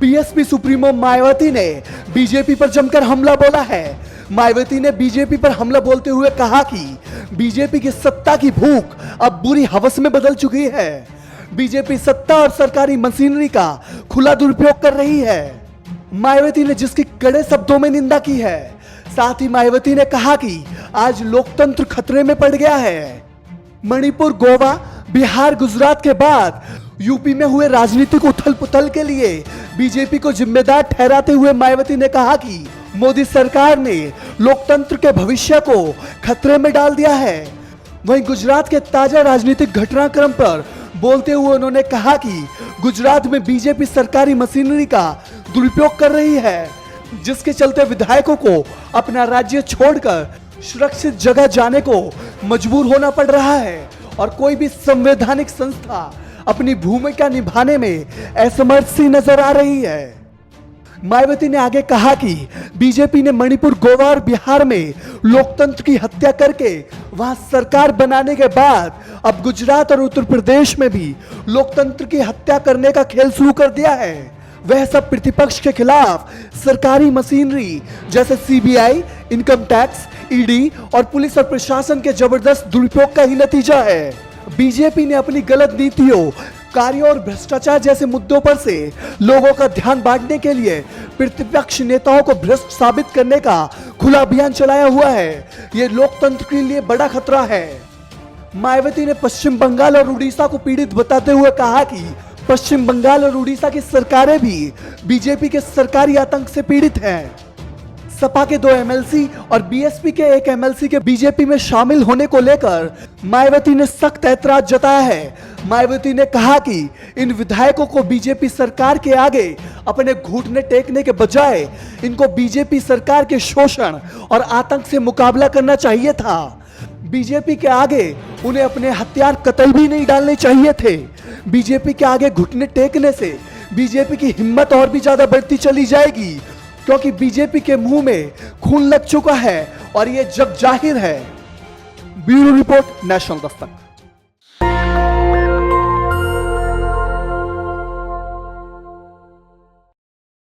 BSP supremo Mayawati ने BJP पर जमकर हमला बोला है। मायावती ने बीजेपी पर हमला बोलते हुए कहा कि बीजेपी की सत्ता की भूख अब बुरी हवस में बदल चुकी है। बीजेपी सत्ता और सरकारी मशीनरी का खुला दुरुपयोग कर रही है। मायावती ने जिसकी कड़े शब्दों में निंदा की है। साथ ही मायावती ने कहा कि आज लोकतंत्र खतरे में पड़ गया है। मणिपुर, गोवा, बिहार, गुजरात के बाद यूपी में हुए राजनीतिक उथल पुथल के लिए बीजेपी को जिम्मेदार ठहराते हुए मायावती ने कहा कि मोदी सरकार ने लोकतंत्र के भविष्य को खतरे में डाल दिया है। वहीं गुजरात के ताजा राजनीतिक घटनाक्रम पर बोलते हुए उन्होंने कहा कि गुजरात में बीजेपी सरकारी मशीनरी का दुरुपयोग कर रही है, जिसके चलते विधायकों को अपना राज्य छोड़कर सुरक्षित जगह जाने को मजबूर होना पड़ रहा है और कोई भी संवैधानिक संस्था अपनी भूमिका निभाने में असमर्थ सी नजर आ रही है। मायावती ने आगे कहा कि बीजेपी ने मणिपुर, गोवा और बिहार में लोकतंत्र की हत्या करके वहां सरकार बनाने के बाद अब गुजरात और उत्तर प्रदेश में भी लोकतंत्र की हत्या करने का खेल शुरू कर दिया है। वह सब प्रतिपक्ष के खिलाफ सरकारी मशीनरी जैसे सीबीआई, इनकम टैक्स, ईडी और पुलिस और प्रशासन के जबरदस्त दुरुपयोग का ही नतीजा है। बीजेपी ने अपनी गलत नीतियों, कार्यों और भ्रष्टाचार जैसे मुद्दों पर से लोगों का ध्यान बांटने के लिए प्रतिपक्ष नेताओं को भ्रष्ट साबित करने का खुला अभियान चलाया हुआ है। ये लोकतंत्र के लिए बड़ा खतरा है। मायावती ने पश्चिम बंगाल और उड़ीसा को पीड़ित बताते हुए कहा कि पश्चिम बंगाल और उड़ीसा की सरकारें भी बीजेपी के सरकारी आतंक से पीड़ित हैं। सपा के 2 एमएलसी और बीएसपी के 1 एमएलसी के बीजेपी में शामिल होने को लेकर मायावती ने सख्त ऐतराज जताया है। मायावती ने कहा कि इन विधायकों को बीजेपी सरकार के आगे अपने घुटने टेकने के बजाय इनको बीजेपी सरकार के शोषण और आतंक से मुकाबला करना चाहिए था। बीजेपी के आगे उन्हें अपने हथियार कतई भी नहीं डालने चाहिए थे। बीजेपी के आगे घुटने टेकने से बीजेपी की हिम्मत और भी ज्यादा बढ़ती चली जाएगी, क्योंकि बीजेपी के मुंह में खून लग चुका है और यह जग जाहिर है। Bureau report, national Dastak.